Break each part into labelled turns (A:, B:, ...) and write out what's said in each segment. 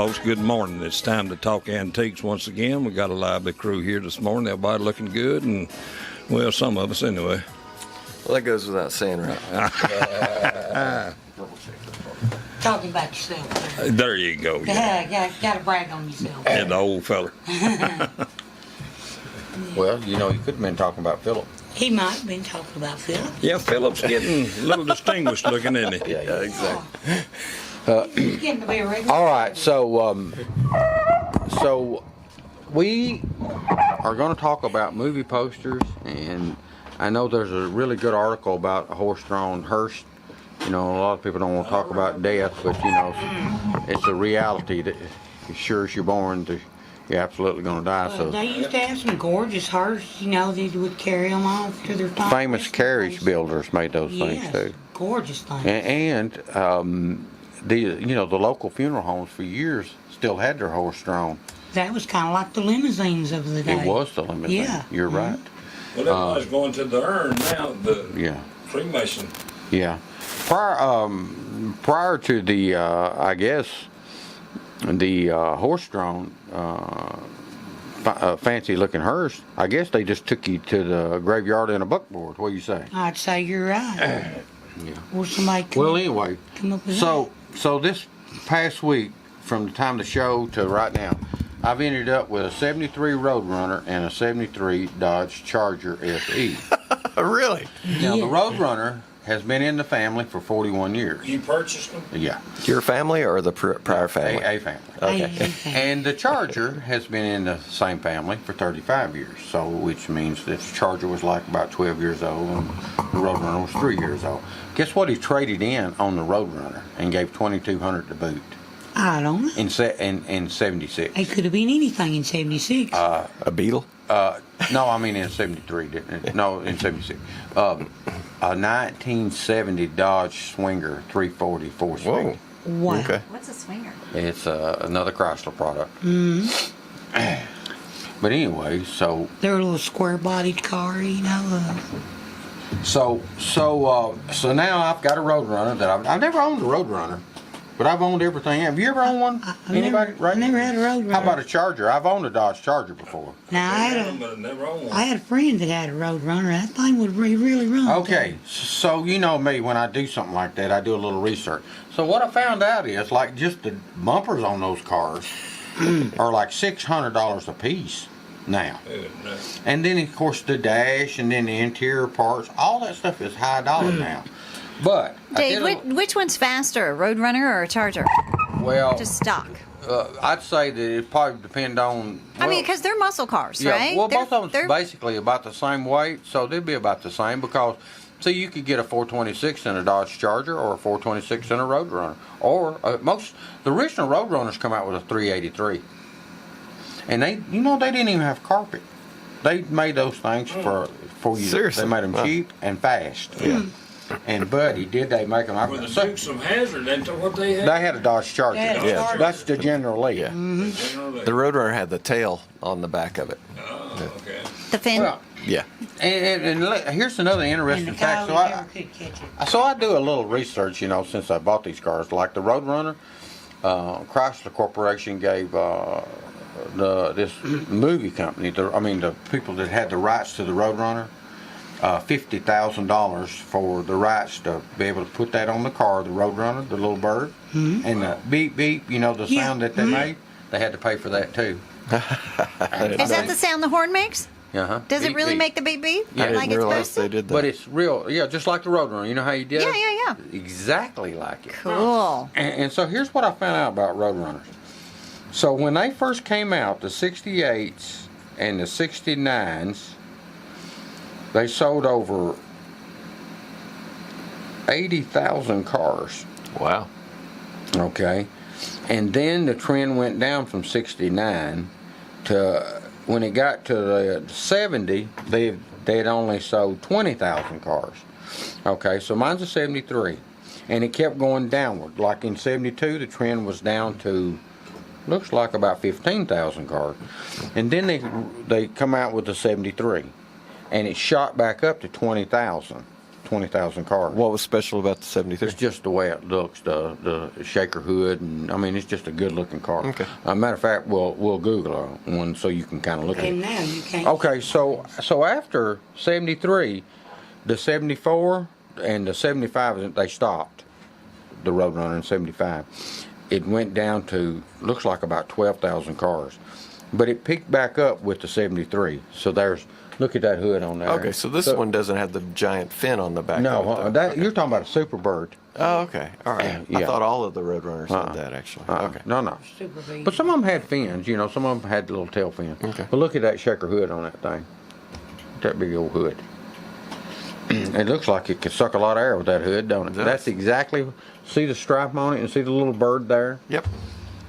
A: folks, good morning. It's time to talk antiques once again. We got a lively crew here this morning. Everybody looking good, and well, some of us anyway.
B: Well, that goes without saying, right?
C: Talking about yourself.
A: There you go.
C: Yeah, gotta brag on yourself.
A: Yeah, the old fella.
D: Well, you know, you could have been talking about Philip.
C: He might have been talking about Philip.
A: Yeah, Philip's getting a little distinguished looking, isn't he?
B: Yeah, exactly.
C: He's getting to be a regular.
D: All right, so we are going to talk about movie posters, and I know there's a really good article about a horse-drawn hearse. You know, a lot of people don't want to talk about death, but you know, it's a reality that as sure as you're born, you're absolutely going to die. So
C: They used to have some gorgeous hearses, you know, they would carry them off to their farm.
D: famous carriage builders made those things
C: Yes,
D: too.
C: gorgeous things.
D: And the local funeral homes for years still had their horse drawn.
C: That was kind of like the limousines of the day.
D: It was the limousine.
C: Yeah.
D: You're right.
A: Well, everybody's going to the urn now, the
D: Yeah.
A: Freemason.
D: Yeah. Prior to the I guess the horse drawn fancy looking hearse, I guess they just took you to the graveyard in a buckboard. What do you say?
C: I'd say you're right.
D: Yeah.
C: Or somebody
D: Well, anyway,
C: come up with
D: so this past week, from the time of the show to right now, I've ended up with a 73 Roadrunner and a 73 Dodge Charger SE.
B: Really?
D: Now, the Roadrunner has been in the family for 41 years.
A: You purchased them?
D: Yeah.
B: Your family or the prior family?
D: A family.
B: Okay.
D: And the Charger has been in the same family for 35 years, so which means that the Charger was like about 12 years old and the Roadrunner was 3 years old. Guess what he traded in on the Roadrunner and gave $2,200 to boot
C: I don't know.
D: in 76.
C: It could have been anything in 76.
B: A Beetle?
D: No, I mean in 73. No, in 76. A 1970 Dodge Swinger 340 4-speed.
B: Whoa.
C: Wow.
B: Okay.
E: What's a swinger?
D: It's another Chrysler product. But anyway, so
C: They're a little square-bodied car, you know.
D: So now I've got a Roadrunner that I've never owned a Roadrunner, but I've owned everything. Have you ever owned one? Anybody?
C: I never had a Roadrunner.
D: How about a Charger? I've owned a Dodge Charger before.
C: Now,
A: But never owned one.
C: I had a friend that had a Roadrunner. That thing would really run.
D: Okay, so you know me, when I do something like that, I do a little research. So what I found out is, like, just the bumpers on those cars are like $600 a piece now.
A: Goodness.
D: And then, of course, the dash and then the interior parts, all that stuff is high dollar now. But
E: Dave, which one's faster, a Roadrunner or a Charger?
D: well,
E: Just stock.
D: I'd say that it probably depend on.
E: I mean, because they're muscle cars,
D: yeah,
E: right?
D: well,
E: They're-
D: both of them
E: they're-
D: basically about the same weight, so they'd be about the same because. So you could get a 426 in a Dodge Charger or a 426 in a Roadrunner, or the original Roadrunners come out with a 383, and they didn't even have carpet. They made those things for you.
B: Seriously?
D: They made them
B: Wow.
D: cheap and fast. Yeah. And Buddy, did they make them?
A: With the Dukes of Hazzard, that's what they had.
D: They had a Dodge Charger.
C: They had a
D: though.
C: Charger.
D: That's the General Lee.
B: Yeah.
A: Generally.
B: The Roadrunner had the tail on the back of it.
A: Oh, okay.
E: The fin.
D: Well,
B: Yeah.
D: here's another
C: And
D: interesting
C: the
D: fact.
C: coyote never could catch it.
D: So I do a little research, since I bought these cars. Like the Roadrunner, Chrysler Corporation gave this movie company, the people that had the rights to the Roadrunner, $50,000 for the rights to be able to put that on the car, the Roadrunner, the little bird, and the beep beep, the sound that they made. They had to pay for that too.
E: Is that the sound the horn makes?
D: Uh-huh.
E: Does it
D: Beep,
E: really
D: beep.
E: make the beep beep?
D: Yeah.
B: I didn't
E: like it's
B: realize
E: supposed
B: they
E: to?
B: did that.
D: But it's real, just like the Roadrunner. You know how you did it?
E: Yeah.
D: Exactly like it.
E: Cool.
D: And so here's what I found out about Roadrunners. So when they first came out, the 68s and the 69s, they sold over 80,000 cars.
B: Wow.
D: Okay. And then the trend went down from 69 to when it got to the 70, they had only sold 20,000 cars. Okay, so mine's a 73. And it kept going downward. Like in 72, the trend was down to, looks like about 15,000 cars. And then they come out with the 73. And it shot back up to 20,000. 20,000 cars.
B: What was special about the 73?
D: It's just the way it looks, the shaker hood, and I mean, it's just a good looking car.
B: Okay.
D: Matter of fact, we'll Google one so you can kind of look at
C: And
D: it.
C: now you can't.
D: Okay, so after 73, the 74 and the 75, they stopped the Roadrunner in 75. It went down to, looks like about 12,000 cars. But it picked back up with the 73. So look at that hood on there.
B: Okay, so this one doesn't have the giant fin on the back.
D: No,
B: of it, though.
D: you're talking about a Superbird.
B: Oh, okay. All right. I
D: Yeah.
B: thought all of the Roadrunners had that, actually. Okay.
D: No.
C: Super big.
D: But some of them had fins, some of them had little tail fins.
B: Okay.
D: But look at that shaker hood on that thing. That big old hood. It looks like it could suck a lot of air with that hood, don't it?
B: does.
D: That's exactly, see the stripe on it and see the little bird there?
B: Yep.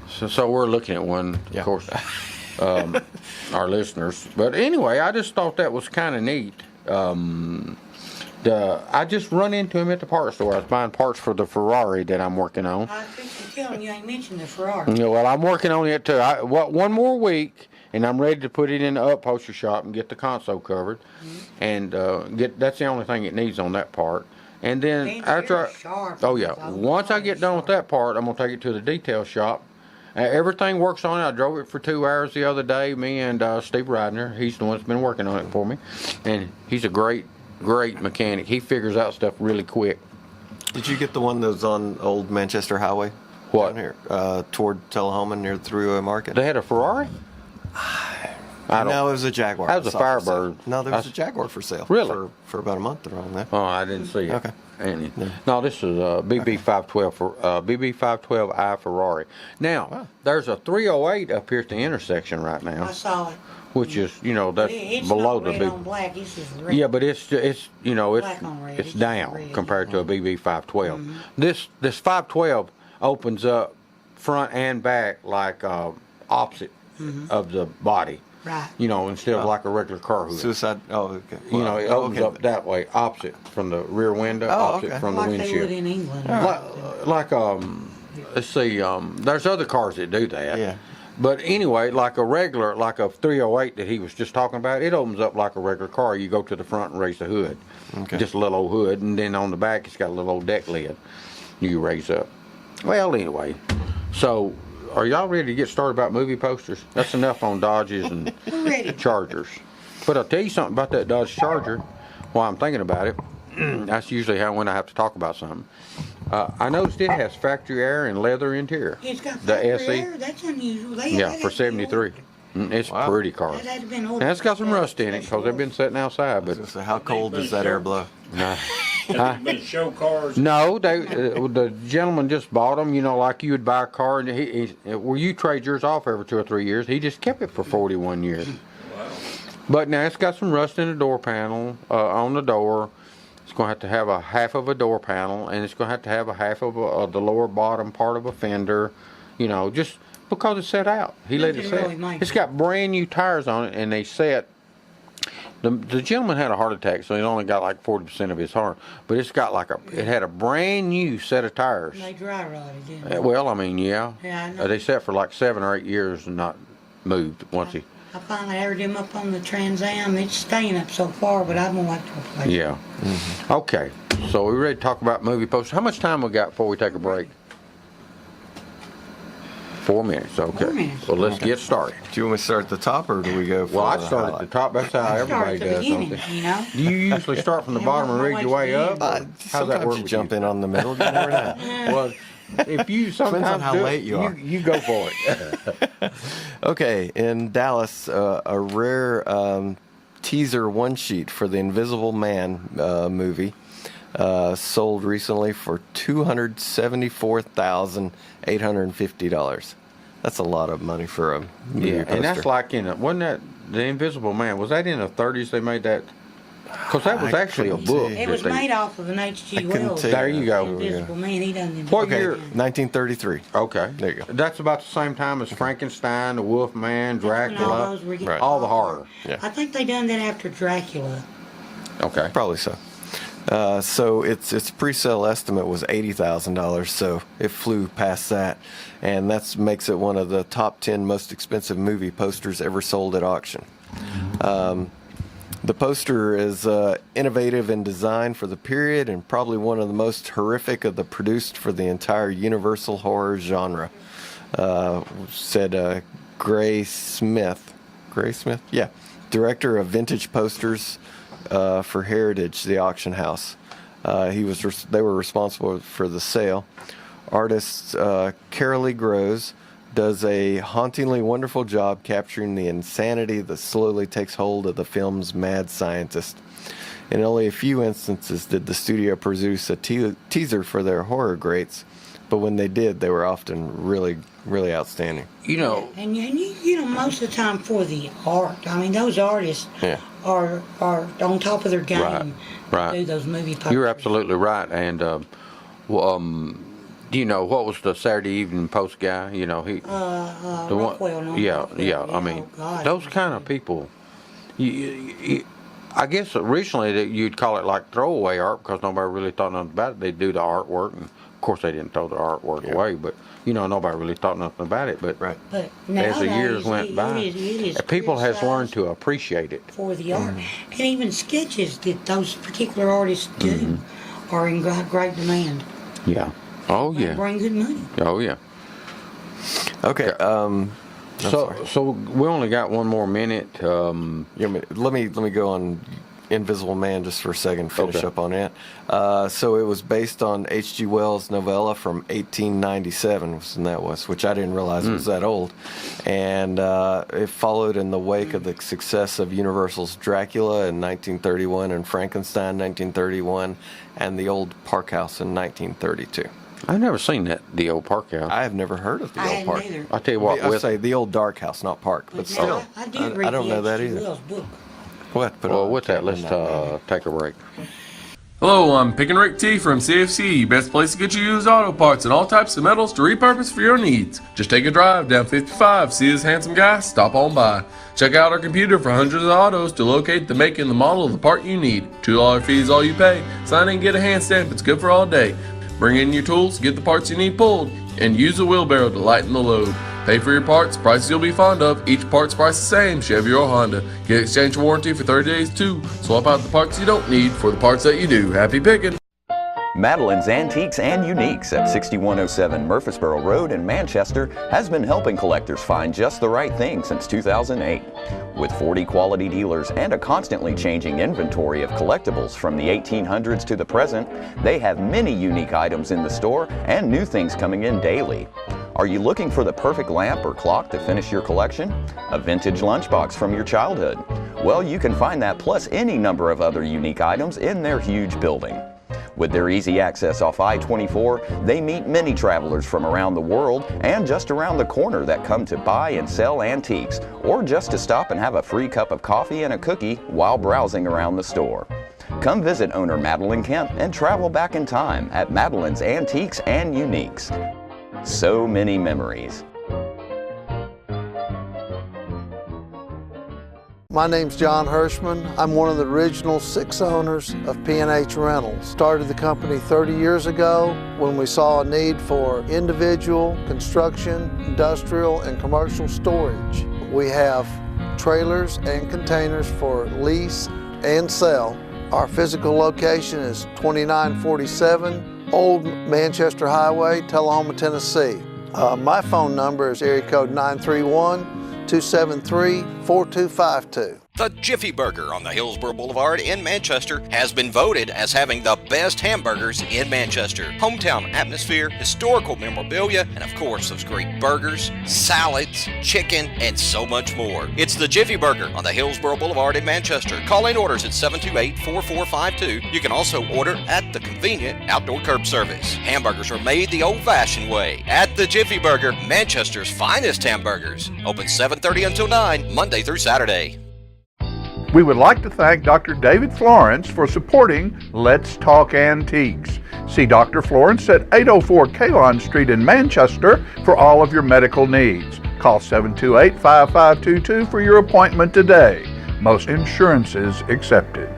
D: So we're looking at one,
B: Yeah.
D: of course, our listeners. But anyway, I just thought that was kind of neat. I just run into him at the parts store. I was buying parts for the Ferrari that I'm working on.
C: I think you're telling you ain't mentioned the Ferrari.
D: Yeah, well, I'm working on it too. One more week, and I'm ready to put it in the upholstery shop and get the console covered, and that's the only thing it needs on that part. And then
C: Man,
D: after,
C: you're sharp.
D: oh yeah,
C: Oh,
D: once I get done with that part, I'm gonna take it to the detail shop. Everything works on it. I drove it for 2 hours the other day. Me and Steve Ridner, he's the one that's been working on it for me, and he's a great mechanic. He figures out stuff really quick.
B: Did you get the one that was on Old Manchester Highway?
D: What?
B: Down here, toward Tullahoma near the Three-Way Market?
D: They had a Ferrari.
B: No, it was a Jaguar.
D: That was a
B: I saw for sale.
D: Firebird.
B: No, there was a
D: That's-
B: Jaguar for sale.
D: Really?
B: For about a month around there.
D: Oh, I didn't see it.
B: Okay.
D: No, this is a BB512 for BB512i Ferrari. Now, there's a 308 up here at the intersection right
C: I
D: now,
C: saw it.
D: which is that's
C: It's
D: below
C: not
D: the
C: red
D: big.
C: on black. It's just red.
D: Yeah, but it's
C: Black on red.
D: it's
C: It's
D: down
C: red.
D: compared to a BB512. This 512 opens up front and back like opposite of the body.
C: Right.
D: Instead of like a regular car hood.
B: Suicide. Oh, okay.
D: It opens up that way, opposite from the rear window, opposite
B: okay.
D: from the
C: Like they
D: windshield.
C: would in England.
D: Let's see, there's other cars that do that.
B: Yeah.
D: But anyway, like a 308 that he was just talking about, it opens up like a regular car. You go to the front and raise the hood.
B: Okay.
D: Just a little old hood, and then on the back it's got a little old deck lid you raise up. Well, anyway, so are y'all ready to get started about movie posters? That's enough on Dodges and
C: We're ready.
D: Chargers. But I'll tell you something about that Dodge Charger while I'm thinking about it. That's usually when I have to talk about something. I noticed it has factory air and leather interior.
C: It's got
D: The
C: factory
D: SE?
C: air. That's unusual. That
D: Yeah,
C: had
D: for
C: to be
D: 73.
C: ordered.
D: It's a
B: Wow.
D: pretty car.
C: That had to been ordered.
D: Now, it's got some rust in it because they've been sitting outside, but
B: So how cold does that air blow?
F: Been show cars.
D: no, the gentleman just bought them. Like you would buy a car, and you trade yours off every 2 or 3 years. He just kept it for 41 years. But now it's got some rust in the door panel on the door. It's going to have a half of a door panel, and it's going to have a half of the lower bottom part of a fender. Just because it's set out. He let it
C: Nothing
D: set.
C: really makes
D: It's
C: it.
D: got brand new tires on it, and they set. The gentleman had a heart attack, so he only got like 40% of his heart. But it's got it had a brand new set of tires.
C: They dry rotted, didn't they?
D: Well, I mean, yeah.
C: Yeah, I know.
D: They sat for like 7 or 8 years and not moved once he.
C: I finally aired him up on the Trans Am. It's staying up so far, but I'm gonna like to replace it.
D: Yeah. Okay. So we ready to talk about movie posters? How much time we got before we take a break? 4 minutes. Okay.
C: 4 minutes.
D: Well, let's get started.
B: Do you want me to start at the top, or do we go for
D: Well, I
B: the
D: start at the
B: highlight?
D: top. That's how
C: Start
D: everybody
C: at the
D: does,
C: beginning,
D: don't they?
C: you know.
D: Do you usually start from the
C: Yeah,
D: bottom and
C: my
D: read your
C: wife's
D: way up?
C: the
D: or
C: end.
D: How's that
B: Sometimes
D: work
B: you
D: with
B: jump
D: you?
B: in on the middle. You never know.
D: Well, if you sometimes
B: on how
D: do it,
B: late you are.
D: you go for it.
B: Okay, in Dallas, a rare teaser one sheet for the Invisible Man movie sold recently for $274,850. That's a lot of money for a movie
D: Yeah,
B: poster.
D: and that's like wasn't that The Invisible Man? Was that in the 30s they made that? Because that was
B: I
D: actually a
B: couldn't
D: book.
B: tell
C: It
D: that
C: was
D: they-
C: made off of an H.G.
B: couldn't
C: Wells.
B: tell you
D: There you go.
C: Invisible Man. He done
D: What
B: Okay,
D: year?
B: 1933.
D: Okay.
B: There you go.
D: That's about the same time as Frankenstein, the Wolfman,
C: All
D: Dracula.
C: those were getting
B: Right.
D: All the horror.
B: Yeah.
C: I think they done that after Dracula.
D: Okay.
B: Probably so. So its pre-sale estimate was $80,000, so it flew past that, and that makes it one of the top 10 most expensive movie posters ever sold at auction. The poster is innovative in design for the period and probably one of the most horrific of the produced for the entire Universal horror genre, said Gray Smith. Gray Smith? Yeah. Director of vintage posters for Heritage, the auction house. They were responsible for the sale. Artist Carolee Groves does a hauntingly wonderful job capturing the insanity that slowly takes hold of the film's mad scientist. In only a few instances did the studio produce a teaser for their horror greats, but when they did, they were often really, really outstanding.
D: You know,
C: And you know, most of the time for the art, I mean, those artists
B: Yeah.
C: are on top of their game.
D: Right.
C: To do those movie posters.
D: you're absolutely right. And you know, what was the Saturday Evening Post guy? You know, he the
C: Rockwell, no,
D: yeah,
C: Rockwell,
D: yeah. I
C: yeah,
D: mean,
C: oh, God.
D: those kind of people. I guess originally that you'd call it like throwaway art because nobody really thought nothing about it. They'd do the artwork, and of course they didn't throw the artwork away, but you know, nobody really thought nothing about it. But
B: Right.
C: But
D: as the years
C: nowadays,
D: went by,
C: it is
D: people has learned
C: criticized
D: to appreciate it.
C: for the art, and even sketches that those particular artists do are in great demand.
D: Yeah. Oh
C: They
D: yeah.
C: bring good money.
D: Oh yeah.
B: Okay.
D: So we only got one more minute.
B: Let me go on Invisible Man just for a second, finish
D: Okay.
B: up on it. So it was based on H.G. Wells' novella from 1897, which I didn't realize was that old. And it followed in the wake of the success of Universal's Dracula in 1931 and Frankenstein 1931 and The Old Park House in 1932.
D: I've never seen the old Park House.
B: I have never heard of The
C: I
B: Old
C: hadn't
B: Park.
C: either.
D: I tell you what,
B: I say The Old Dark House, not Park, but
C: But
B: still.
C: now, I did read
B: I don't
C: the
B: know that
C: H.G.
B: either.
C: Wells book.
B: What?
D: well, with that, let's take a break.
G: Hello, I'm Pickin' Rick T from CFC, best place to get you used auto parts and all types of metals to repurpose for your needs. Just take a drive down 55, see this handsome guy, stop on by. Check out our computer for hundreds of autos to locate the make and the model of the part you need. $2 fee is all you pay. Sign in and get a hand stamp, it's good for all day. Bring in your tools, get the parts you need pulled, and use a wheelbarrow to lighten the load. Pay for your parts, prices you'll be fond of. Each part's price the same, Chevy or Honda. Get exchange warranty for 30 days too. Swap out the parts you don't need for the parts that you do. Happy picking!
H: Madeline's Antiques and Uniques at 6107 Murfreesboro Road in Manchester has been helping collectors find just the right thing since 2008. With 40 quality dealers and a constantly changing inventory of collectibles from the 1800s to the present, they have many unique items in the store and new things coming in daily. Are you looking for the perfect lamp or clock to finish your collection? A vintage lunchbox from your childhood? Well, you can find that plus any number of other unique items in their huge building. With their easy access off I-24, they meet many travelers from around the world and just around the corner that come to buy and sell antiques, or just to stop and have a free cup of coffee and a cookie while browsing around the store. Come visit owner Madeline Kemp and travel back in time at Madeline's Antiques and Uniques. So many memories.
I: My name's John Hirschman. I'm one of the original 6 owners of P&H Rentals. Started the company 30 years ago when we saw a need for individual, construction, industrial, and commercial storage. We have trailers and containers for lease and sell. Our physical location is 2947 Old Manchester Highway, Tullahoma, Tennessee. My phone number is area code 931-273-4252.
J: The Jiffy Burger on the Hillsborough Boulevard in Manchester has been voted as having the best hamburgers in Manchester. Hometown atmosphere, historical memorabilia, and of course those great burgers, salads, chicken, and so much more. It's the Jiffy Burger on the Hillsborough Boulevard in Manchester. Call in orders at 728-4452. You can also order at the convenient outdoor curb service. Hamburgers are made the old-fashioned way at the Jiffy Burger, Manchester's finest hamburgers. Open 7:30 until 9, Monday through Saturday.
K: We would like to thank Dr. David Florence for supporting Let's Talk Antiques. See Dr. Florence at 804 Kalon Street in Manchester for all of your medical needs. Call 728-5522 for your appointment today. Most insurances accepted.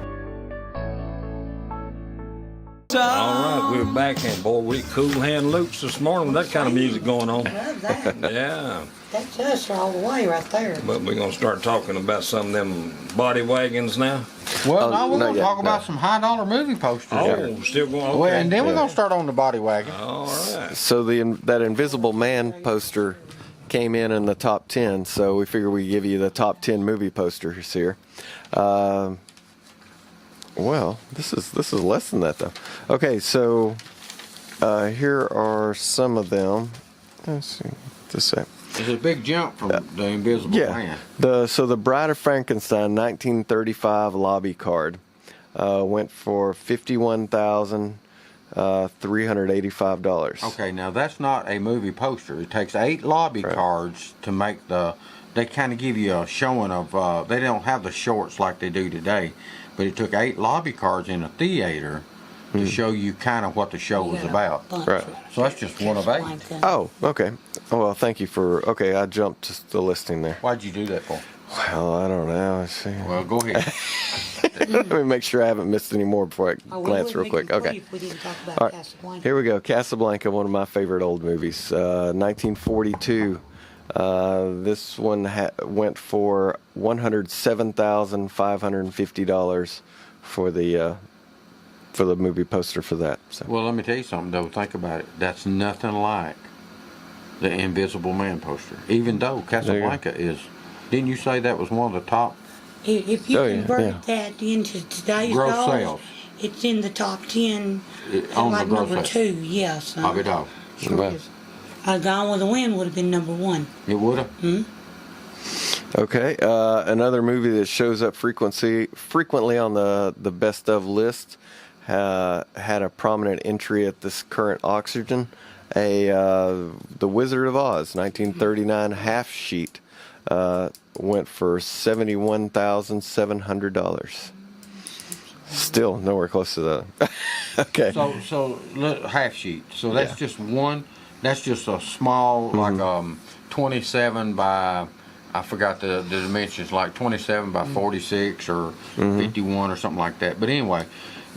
A: All right, we're back, and boy, we Cool Hand Luke's this morning with that kind of music going on.
C: Love that.
A: Yeah,
C: That's us all the way right there.
A: but we're gonna start talking about some of them body wagons now.
D: Well,
B: Oh,
D: no, we're
B: not
D: going to
B: yet,
D: talk
B: no.
D: about some high-dollar movie posters here.
A: Oh, still going. Okay.
D: Well, and then we're going to start on the body wagon.
A: All right.
B: So that Invisible Man poster came in the top 10. So we figure we give you the top 10 movie posters here. Well, this is less than that though. Okay, so here are some of them. Let's see. Just a sec.
D: It's a big jump from the Invisible Man.
B: The Bride of Frankenstein 1935 lobby card went for $51,385.
D: Okay, now that's not a movie poster. It takes 8 lobby cards to make the. They kind of give you a showing of. They don't have the shorts like they do today, but it took 8 lobby cards in a theater to show you kind of what the show was about.
B: Right.
D: So that's just one of 8.
B: Oh, okay. Oh, well, thank you for. Okay, I jumped to the listing there.
D: Why'd you do that for?
B: Well, I don't know. Let's see.
D: Well, go ahead.
B: Let me make sure I haven't missed any more before I
C: Oh,
B: glance real quick. Okay.
C: If we didn't talk about
B: All right.
C: Casablanca.
B: Here we go. Casablanca, one of my favorite old movies. 1942. This one went for $107,550 for the movie poster for that. So.
D: Well, let me tell you something, though. Think about it. That's nothing like the Invisible Man poster. Even though Casablanca is. Didn't you say that was one of the top?
C: If you convert that into today's
D: Gross
C: dollars,
D: sales.
C: it's in the top 10,
D: on
C: like
D: the gross
C: number
D: sales.
C: 2. Yes.
D: I'll be dog.
C: Sure is. Gone with the Wind would have been number 1.
D: It would have.
B: Okay, another movie that shows up frequently on the best of list had a prominent entry at this current auction. The Wizard of Oz, 1939 half sheet, went for $71,700. Still nowhere close to the. Okay.
D: So look, half sheet. So that's just one. That's just a small, like 27 by. I forgot the dimensions, like 27 by 46 or 51 or something like that. But anyway,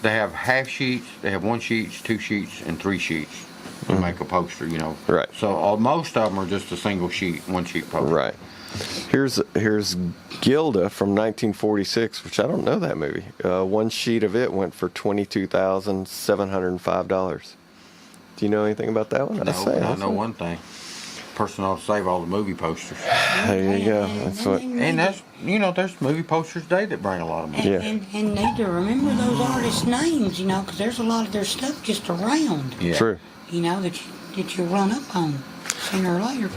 D: they have half sheets, they have 1 sheet, 2 sheets, and 3 sheets to make a poster, you know.
B: Right.
D: So most of them are just a single sheet, 1 sheet poster.
B: Right. Here's Gilda from 1946, which I don't know that movie. 1 sheet of it went for $22,705. Do you know anything about that one?
D: No, I know one thing. Person ought to save all the movie posters.
B: There you go. That's what.
D: And that's, you know, there's movie posters today that bring a lot of money.
C: And need to remember those artists' names, you know, because there's a lot of their stuff just around.
D: Yeah.
B: True.
C: You know, that you run up on sooner or later.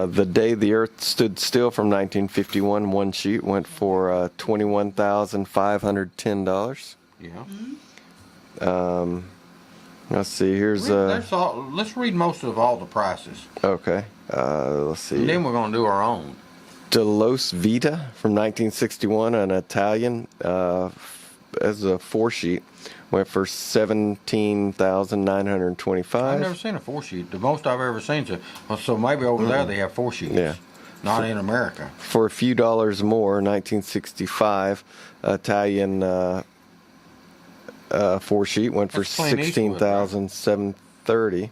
B: The Day the Earth Stood Still from 1951, 1 sheet went for $21,510.
D: Yeah.
B: Let's see. Here's
D: let's read most of all the prices.
B: Okay. Let's see.
D: And then we're going to do our own.
B: De Los Vita from 1961, an Italian, as a 4 sheet, went for $17,925.
D: I've never seen a 4 sheet. The most I've ever seen is so maybe over there they have 4 sheets.
B: Yeah.
D: Not in America.
B: For a few dollars more, 1965, Italian 4 sheet went for $16,730.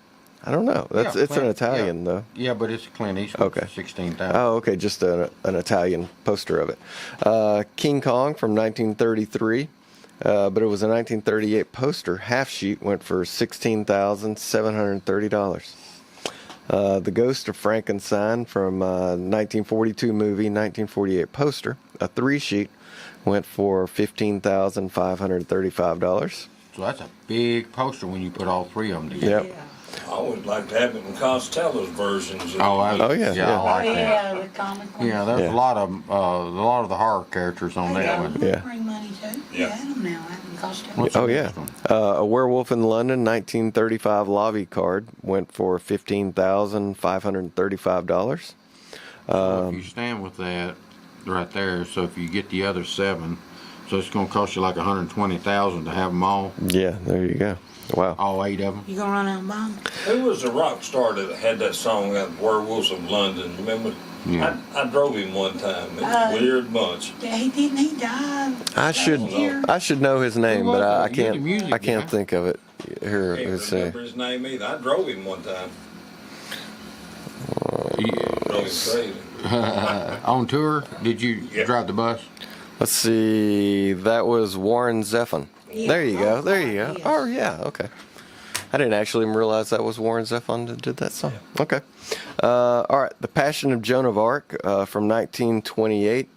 B: I don't know. It's an Italian though.
D: Yeah, but it's Clint Eastwood.
B: Okay.
D: 16,000.
B: Oh, okay. Just an Italian poster of it. King Kong from 1933, but it was a 1938 poster. Half sheet went for $16,730. The Ghost of Frankenstein from 1942 movie, 1948 poster. A 3 sheet went for $15,535.
D: So that's a big poster when you put all 3 of them together.
B: Yep.
A: I always like to have it in Costello's versions.
D: Yeah, I like that.
C: The comic ones.
D: Yeah, there's a lot of the horror characters on that one.
B: Yeah.
C: Bring money too. Yeah. Them now. Having cost them.
B: Oh yeah. A Werewolf in London, 1935 lobby card went for $15,535.
D: So if you stand with that right there, so if you get the other 7, so it's going to cost you like $120,000 to have them all.
B: Yeah, there you go. Wow.
D: All 8 of them.
C: You gonna run out and buy them?
A: Who was the rock star that had that song, Werewolves of London? Remember?
D: Yeah.
A: I drove him one time. It was a weird bunch.
C: He died.
B: I should know his name, but I can't think of it. Here,
A: Can't
B: let's see.
A: remember his name either. I drove him one time. Drove him crazy.
D: On tour, did you drive the bus?
B: Let's see. That was Warren Zevon.
C: Yeah.
B: There you go. There you go.
C: Yes.
B: Oh, yeah. Okay. I didn't actually realize that was Warren Zevon that did that song. Okay. All right. The Passion of Joan of Arc from 1928.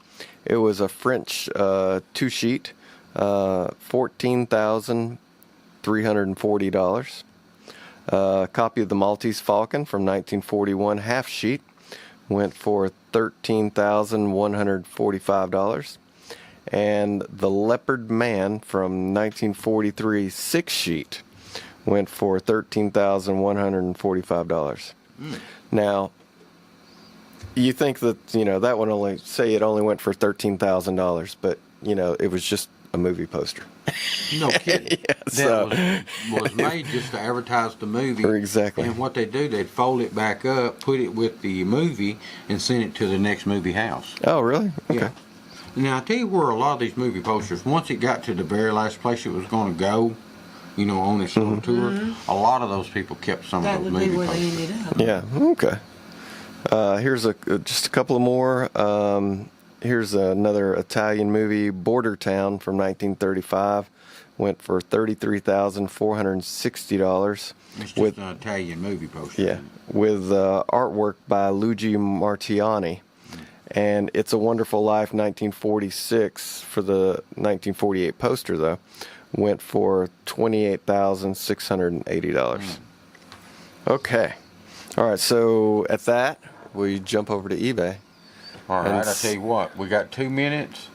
B: It was a French two-sheet, $14,340. Copy of the Maltese Falcon from 1941, half sheet, went for $13,145. And the Leopard Man from 1943, six sheet, went for $13,145. Now, you think that, that one it only went for $13,000, but, it was just a movie poster.
D: No kidding.
B: Yeah,
D: was made just to advertise the movie.
B: Exactly.
D: And what they do, they'd fold it back up, put it with the movie, and send it to the next movie house.
B: Oh, really? Okay.
D: Yeah. Now, I tell you where a lot of these movie posters, once it got to the very last place it was going to go, on its little tour, a lot of those people kept some
C: That
D: of those
C: would be
D: movie
C: where they
D: posters.
C: ended up.
B: Yeah. Okay. Here's just a couple of more. Here's another Italian movie, Border Town from 1935. Went for $33,460.
D: It's just an Italian movie poster.
B: Yeah, with artwork by Luigi Martiani. And It's a Wonderful Life 1946 for the 1948 poster, though, went for $28,680. Okay. All right, so at that, we jump over to eBay.
D: All right, I tell you what, we got 2 minutes,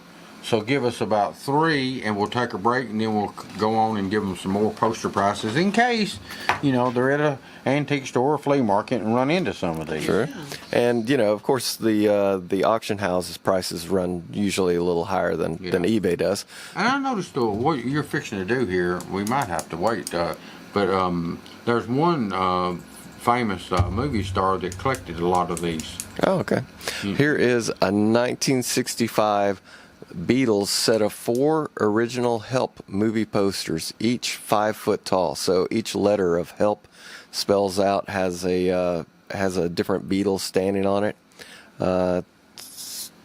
D: so give us about 3, and we'll take a break, and then we'll go on and give them some more poster prices in case, they're at an antique store or flea market and run into some of these.
B: Sure. And, of course, the auction houses' prices run usually a little higher than eBay does.
D: And I noticed, though, what you're fixing to do here, we might have to wait, but there's one famous movie star that collected a lot of these.
B: Oh, okay. Here is a 1965 Beatles set of 4 original Help movie posters, each 5 foot tall. So each letter of Help spells out has a different Beatles standing on it.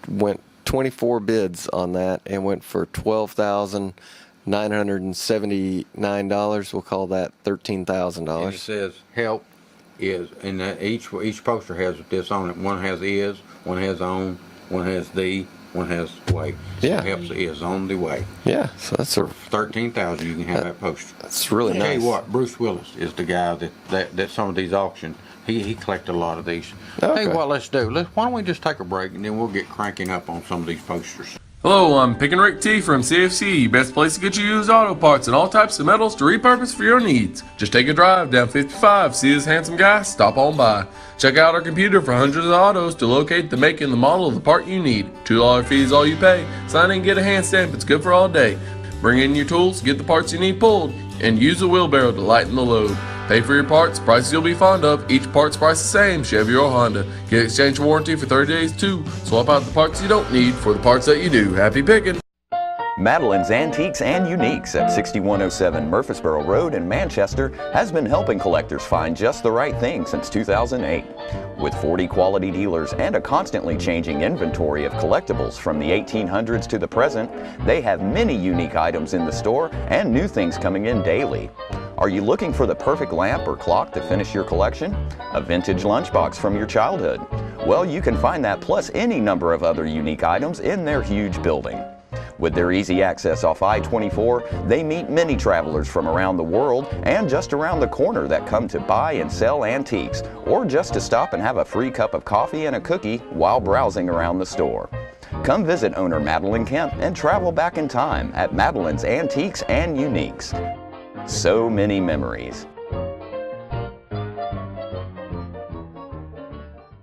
B: Went 24 bids on that and went for $12,979. We'll call that $13,000.
D: And it says Help is, and that each poster has this on it. One has is, one has on, one has the, one has way. So
B: Yeah.
D: Helps is on the way.
B: Yeah, so that's
D: For $13,000, you can have that poster.
B: That's really
D: I'll tell
B: nice.
D: you what, Bruce Willis is the guy that some of these auctions. He collected a lot of these.
B: Okay.
D: Tell you what, let's do. Why don't we just take a break and then we'll get cranking up on some of these posters.
G: Hello, I'm Pickin' Rick T from CFC, best place to get you used auto parts and all types of metals to repurpose for your needs. Just take a drive down 55, see this handsome guy, stop on by. Check out our computer for hundreds of autos to locate the make and the model of the part you need. $2 fee is all you pay. Sign in and get a hand stamp, it's good for all day. Bring in your tools, get the parts you need pulled, and use a wheelbarrow to lighten the load. Pay for your parts, prices you'll be fond of. Each part's price the same, Chevy or Honda. Get exchange warranty for 30 days too. Swap out the parts you don't need for the parts that you do. Happy picking!
H: Madeline's Antiques and Uniques at 6107 Murfreesboro Road in Manchester has been helping collectors find just the right thing since 2008. With 40 quality dealers and a constantly changing inventory of collectibles from the 1800s to the present, they have many unique items in the store and new things coming in daily. Are you looking for the perfect lamp or clock to finish your collection? A vintage lunchbox from your childhood? Well, you can find that plus any number of other unique items in their huge building. With their easy access off I-24, they meet many travelers from around the world and just around the corner that come to buy and sell antiques, or just to stop and have a free cup of coffee and a cookie while browsing around the store. Come visit owner Madeline Kemp and travel back in time at Madeline's Antiques and Uniques. So many memories.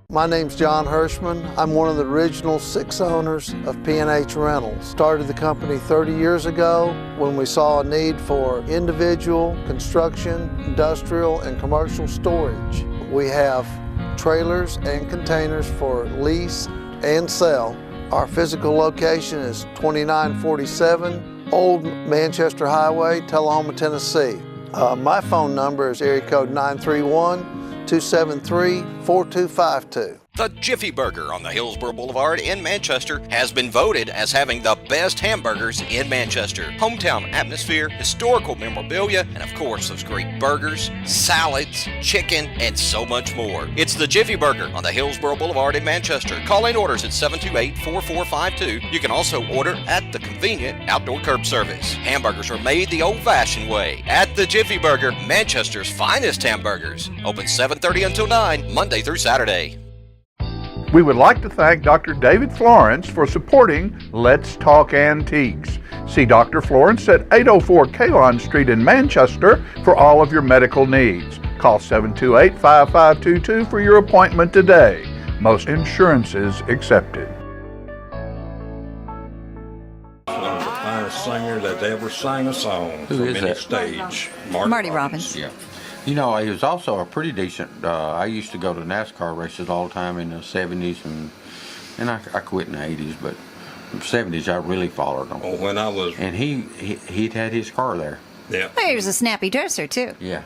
I: My name's John Hirschman. I'm one of the original 6 owners of P&H Rentals. Started the company 30 years ago when we saw a need for individual, construction, industrial, and commercial storage. We have trailers and containers for lease and sell. Our physical location is 2947 Old Manchester Highway, Tullahoma, Tennessee. My phone number is area code 931-273-4252.
J: The Jiffy Burger on the Hillsborough Boulevard in Manchester has been voted as having the best hamburgers in Manchester. Hometown atmosphere, historical memorabilia, and of course those great burgers, salads, chicken, and so much more. It's the Jiffy Burger on the Hillsborough Boulevard in Manchester. Call in orders at 728-4452. You can also order at the convenient outdoor curb service. Hamburgers are made the old-fashioned way at the Jiffy Burger, Manchester's finest hamburgers. Open 7:30 until 9, Monday through Saturday.
K: We would like to thank Dr. David Florence for supporting Let's Talk Antiques. See Dr. Florence at 804 Kalon Street in Manchester for all of your medical needs. Call 728-5522 for your appointment today. Most insurances accepted.
A: One of the finest singers that ever sang a song
D: Who
A: from
D: is
A: any
D: that?
A: stage.
E: Marty Robbins.
D: Yeah. You know, he was also a pretty decent. I used to go to NASCAR races all the time in the 70s, and I quit in the 80s, but in the 70s I really followed him.
A: Well, when I was,
D: And he'd had his car there.
A: yeah,
E: Well, he was a snappy dresser, too.
D: Yeah.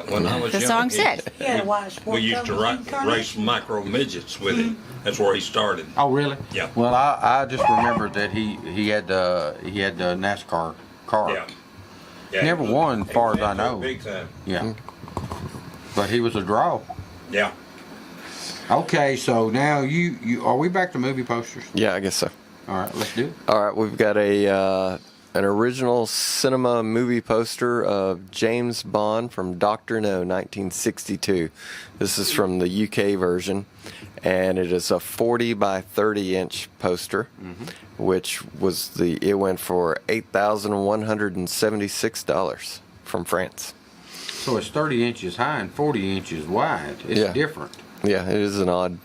A: when I was
E: The
A: young,
E: song said.
C: Yeah, why sport
A: we used to race micro midgets with him. That's where he started.
D: Oh, really?
A: Yeah.
D: Well, I just remembered that he had the NASCAR car.
A: Yeah. Yeah,
D: Never
A: he was-
D: won,
A: he
D: far
A: was
D: as I
A: into it
D: know.
A: Big time.
D: Yeah. But he was a draw.
A: Yeah.
D: Okay, so now you are we back to movie posters?
B: Yeah, I guess so.
D: All right, let's do it.
B: All right, we've got an original cinema movie poster of James Bond from Dr. No, 1962. This is from the UK version, and it is a 40 by 30 inch poster, which was it went for $8,176 from France.
D: So it's 30 inches high and 40 inches wide. It's
B: Yeah.
D: different.
B: Yeah, it is an odd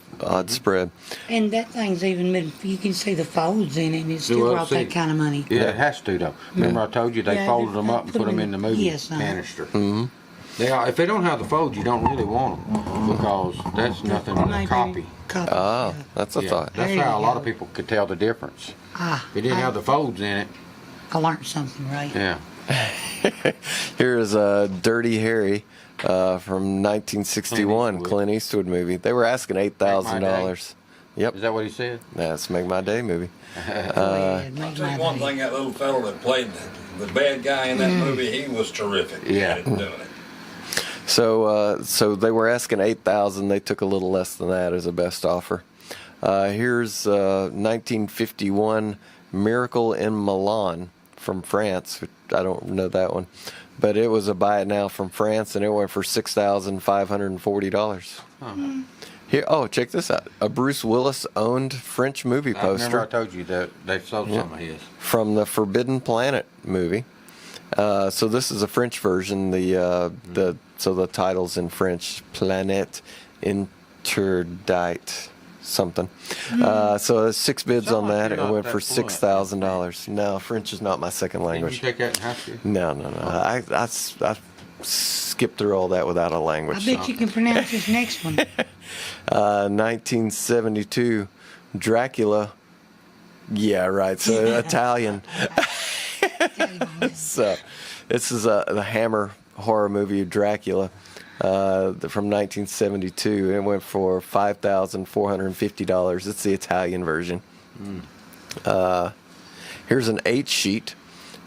B: spread.
C: And that thing's even been, you can see the folds in it, and it still
D: Well,
C: brought
D: see,
C: that kind of money.
D: Yeah, it has to though. Remember I told you they
C: Yeah,
D: folded
C: they
D: them up and put them in the movie
C: yes,
D: canister. If they don't have the folds, you don't really want them because that's nothing but a
C: Maybe
D: copy.
B: Oh, that's a
D: Yeah,
B: thought.
D: that's
C: There
D: how a
C: you
D: lot
C: go.
D: of people could tell the difference.
C: Ah,
D: If it didn't have the folds in it,
C: I learned something, right?
D: yeah.
B: Here is Dirty Harry from 1961, Clint Eastwood movie. They were asking $8,000. Yep,
D: Is that what he said?
B: that's Make My Day movie.
A: I'll tell you one thing, that little fellow that played the bad guy in that movie, he was terrific.
D: Yeah.
A: At doing it.
B: So they were asking $8,000. They took a little less than that as a best offer. Here's 1951 Miracle in Milan from France. I don't know that one, but it was a buy it now from France, and it went for $6,540. Here, check this out: a Bruce Willis owned French movie
D: Remember I
B: poster
D: told you that they sold some of his.
B: from the Forbidden Planet movie. So this is a French version. So the title's in French: Planète Interdite something. So there's 6 bids
D: Sound
B: on
D: like
B: that.
D: you're
B: It
D: not
B: went
D: that
B: for
D: fluent.
B: $6,000. No, French is not my second
D: Didn't you
B: language.
D: take that in high school?
B: No. I skipped through all that without a
C: I
B: language.
C: bet you can pronounce this next one.
B: 1972 Dracula. Yeah, right. So Italian. So this is the Hammer horror movie Dracula from 1972. It went for $5,450. It's the Italian version. Here's an 8-sheet.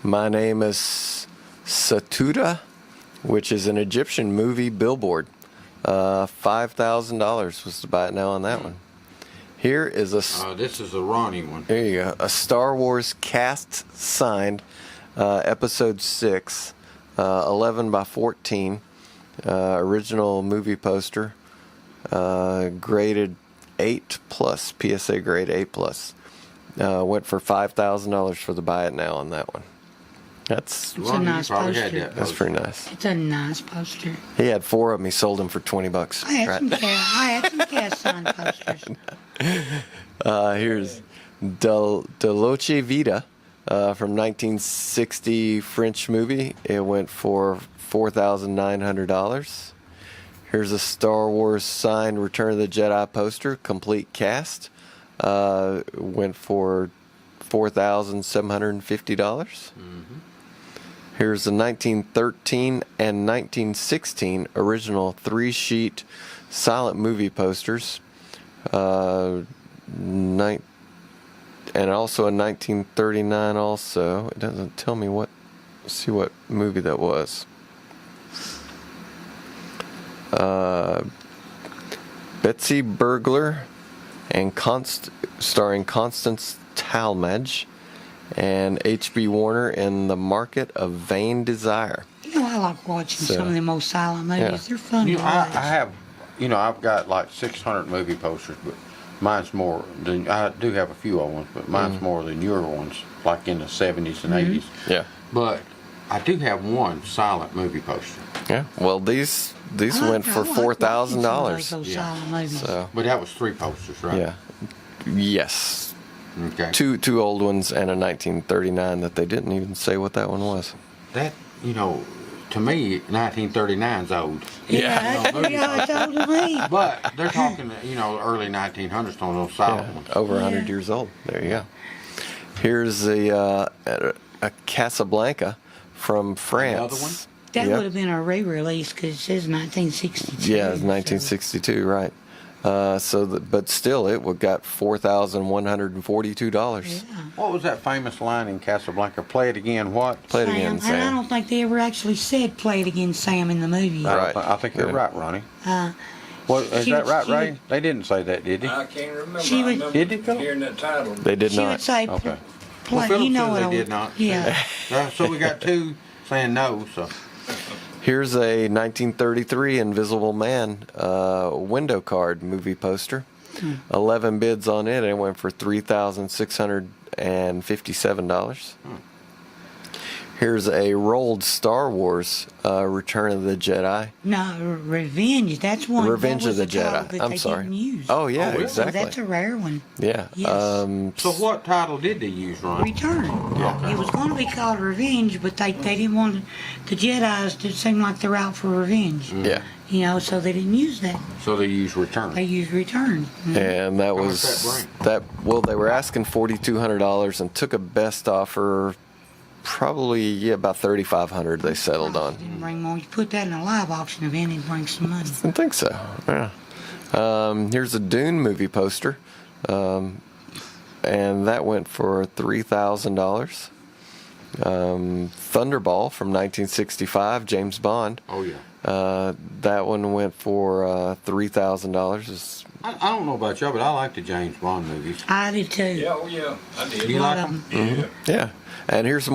B: My name is Satuda, which is an Egyptian movie billboard. $5,000 was to buy it now on that one. Here is
D: This is a Ronnie one.
B: there you go, a Star Wars cast signed, episode 6, 11 by 14, original movie poster, graded 8 plus, PSA grade 8 plus. Went for $5,000 for the buy it now on that one. That's
C: It's a nice
D: probably had
C: poster.
D: that
B: that's pretty nice.
C: It's a nice poster.
B: He had 4 of them. He sold them for $20.
C: I had some cast sign posters.
B: Here's Dolce Vita from 1960 French movie. It went for $4,900. Here's a Star Wars signed Return of the Jedi poster, complete cast. Went for $4,750. Here's the 1913 and 1916 original 3-sheet silent movie posters. And also a 1939 also. It doesn't tell me what. Let's see what movie that was. Betsy Burglar and starring Constance Talmadge and H.B. Warner in The Market of Vain Desire.
C: You know, I like watching some of them old silent movies.
B: Yeah.
C: They're fun
D: You
C: to
D: know, I
C: watch.
D: have, I've got like 600 movie posters, but mine's more than, I do have a few old ones, but mine's more than newer ones, like in the 70s and 80s.
B: Yeah.
D: But I do have one silent movie poster.
B: Yeah. Well, these
C: I
B: went for
C: like watching some of
B: $4,000.
C: those
D: Yeah.
C: silent movies.
B: So
D: But that was 3 posters, right?
B: yeah. Yes.
D: Okay.
B: Two old ones and a 1939 that they didn't even say what that one was.
D: That, to me, 1939's old.
C: Yeah, that's pretty much old to me.
D: But they're talking, early 1900s on those silent ones.
B: Over 100 years old. There you go. Here's a Casablanca from France.
D: Another one?
C: That
B: Yep.
C: would have been a re-release because it says 1962.
B: Yeah, it's 1962, right. But still, it got $4,142.
D: What was that famous line in Casablanca? Play it again, what?
B: Play it
C: Sam,
B: again,
C: and I
B: Sam.
C: don't think they ever actually said "Play It Again, Sam" in the movie.
B: Right.
D: I think you're right, Ronnie.
C: Uh,
D: Well, is
C: She
D: that
C: would-
D: right,
C: she
D: Ray?
C: would-
D: They didn't say that, did they?
F: I can't remember.
C: She
F: I
C: would-
F: remember
D: Did it, Phil?
F: hearing that title.
B: They did
C: she
B: not.
C: would say,
D: Okay.
C: "Play."
D: Well, Philip
C: You know
D: says
C: what
D: they
C: I
D: did
C: would-
D: not.
C: Yeah.
D: So we got 2 saying no, so.
B: Here's a 1933 Invisible Man window card movie poster. 11 bids on it, and it went for $3,657. Here's a rolled Star Wars Return of the Jedi.
C: No, Revenge. That's one.
B: Revenge
C: that
B: of
C: was
B: the
C: a title
B: Jedi.
C: that
B: I'm
C: they
B: sorry.
C: Didn't use.
B: Oh, yeah,
D: Oh, really?
B: exactly.
C: That's a rare one.
B: Yeah.
C: Yes.
D: So what title did they use, Ron?
C: Return. It was going to be called Revenge, but they didn't want the Jedi's to seem like they're out for revenge.
B: Yeah.
C: So they didn't use that.
D: So they used Return.
C: They used Return.
B: And that
D: much
B: was
D: that
B: well, they were asking $4,200 and took a best offer, probably about $3,500 they settled on.
C: Didn't bring more. You put that in a live auction event, it'd bring some money.
B: I think so. Yeah. Here's a Dune movie poster, and that went for $3,000. Thunderball from 1965, James Bond.
D: Oh, yeah.
B: That one went for $3,000.
D: I don't know about y'all, but I like the James Bond movies.
C: I did too.
F: Yeah, oh yeah, I did.
D: You
C: A lot
D: like
C: of
D: them?
C: them.
B: Yeah. And here's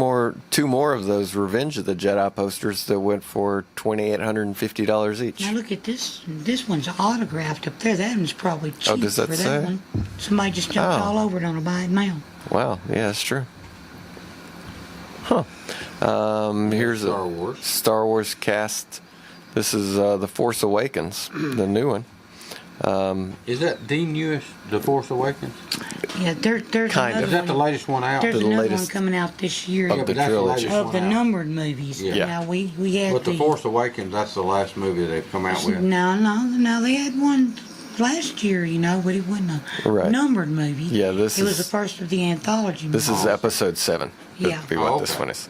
B: two more of those Revenge of the Jedi posters that went for $2,850 each.
C: Now look at this. This one's autographed up there. That one's probably cheap
B: does that
C: for
B: say?
C: that one. Somebody just jumped
B: Oh.
C: all over it on a buy it now.
B: Wow, yeah, that's true. Huh. Here's
D: Star
B: a
D: Wars.
B: Star Wars cast. This is The Force Awakens, the new one.
D: Is that the newest, The Force Awakens?
C: Yeah, there's
B: Kind
C: another
D: Is that the
C: one.
D: latest one out?
C: There's
B: the
C: another one
B: latest
C: coming out this year
B: of
D: Yeah,
B: the
D: but that's the
B: trilogy.
D: latest
C: of
D: one
C: the
D: out.
C: numbered movies.
D: Yeah.
C: Now we had
D: But The Force Awakens, that's the last movie they've come out with.
C: No, they had one last year, but it wasn't a
B: Right.
C: numbered movie.
B: Yeah,
C: It was the first of the anthology.
B: This is
C: movies.
B: episode 7.
C: Yeah.
B: Would be what
D: Oh,
B: this
D: okay.
B: one is.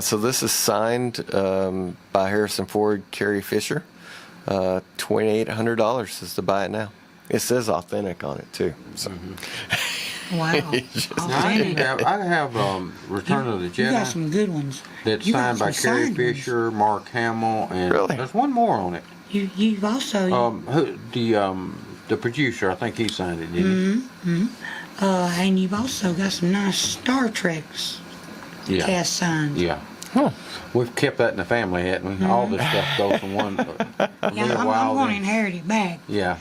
B: So this is signed by Harrison Ford, Carrie Fisher. $2,800 is to buy it now. It says authentic on it too. So.
C: Wow.
D: Now, I have Return of the
C: You got
D: Jedi
C: some good ones.
D: that's
C: You got
D: signed by
C: some
D: Carrie
C: signed ones.
D: Fisher, Mark Hamill, and
B: Really?
D: there's one more on it.
C: You've also
D: The producer, I think he signed it, didn't
C: and you've also got some nice Star Treks
D: he? Yeah.
C: cast signs.
D: Yeah. We've kept that in the family, haven't we? All this stuff goes from one.
C: Yeah, I'm going to
D: then-
C: inherit it back.
D: Yeah.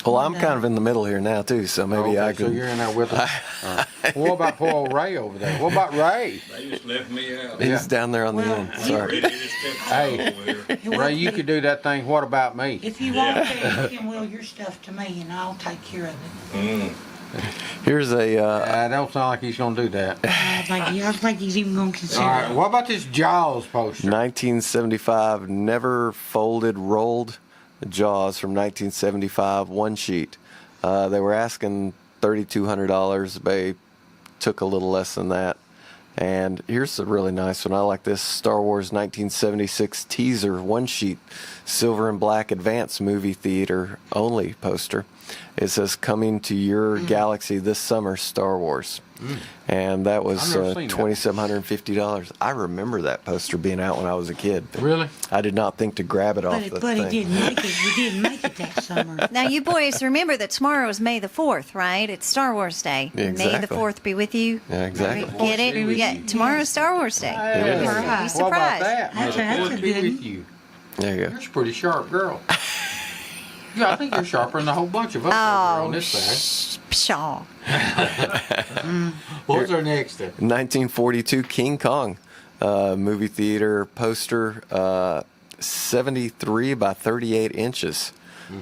B: Well, I'm kind of in the middle here now too, so maybe
D: Okay,
B: I
D: so
B: could.
D: you're in there with us. All right. What about poor old Ray over there? What about Ray?
F: They just left me out.
B: He's
D: Yeah.
B: down there on the end. Sorry.
F: Ready to step
D: Hey.
F: over here.
D: Ray, you could do that thing. What about me?
C: If you want to, you can will your stuff to me, and I'll take care of it.
B: Here's a.
D: I don't sound like he's gonna do that.
C: I don't think he's even going to consider
D: All right.
C: it.
D: What about this Jaws poster?
B: 1975 never folded rolled Jaws from 1975 one sheet. They were asking $3,200. They took a little less than that, And here's a really nice one. I like this Star Wars 1976 teaser one sheet, silver and black advanced movie theater only poster. It says coming to your galaxy this summer, Star Wars. And that was
D: I've never seen that.
B: $2,750. I remember that poster being out when I was a kid. but
D: Really?
B: I did not think to grab it off the
C: But
B: thing.
C: he didn't make it. You didn't make it that summer.
E: Now, you boys remember that tomorrow is May the 4th, right? It's Star Wars Day.
B: Yeah,
E: May the
B: exactly.
E: 4th be with you.
B: Yeah, exactly.
E: Get it? Yeah, tomorrow's Star Wars Day.
B: It is.
E: Be
C: Right.
E: surprised.
D: What about that?
C: That's
D: May the
C: a
D: Fourth be
C: good-
D: with you.
B: There you go.
D: You're a pretty sharp girl. Yeah, I think you're sharper than a whole bunch of us over here on this side.
E: Pshaw.
D: What's our next one?
B: 1942 King Kong movie theater poster, 73 by 38 inches.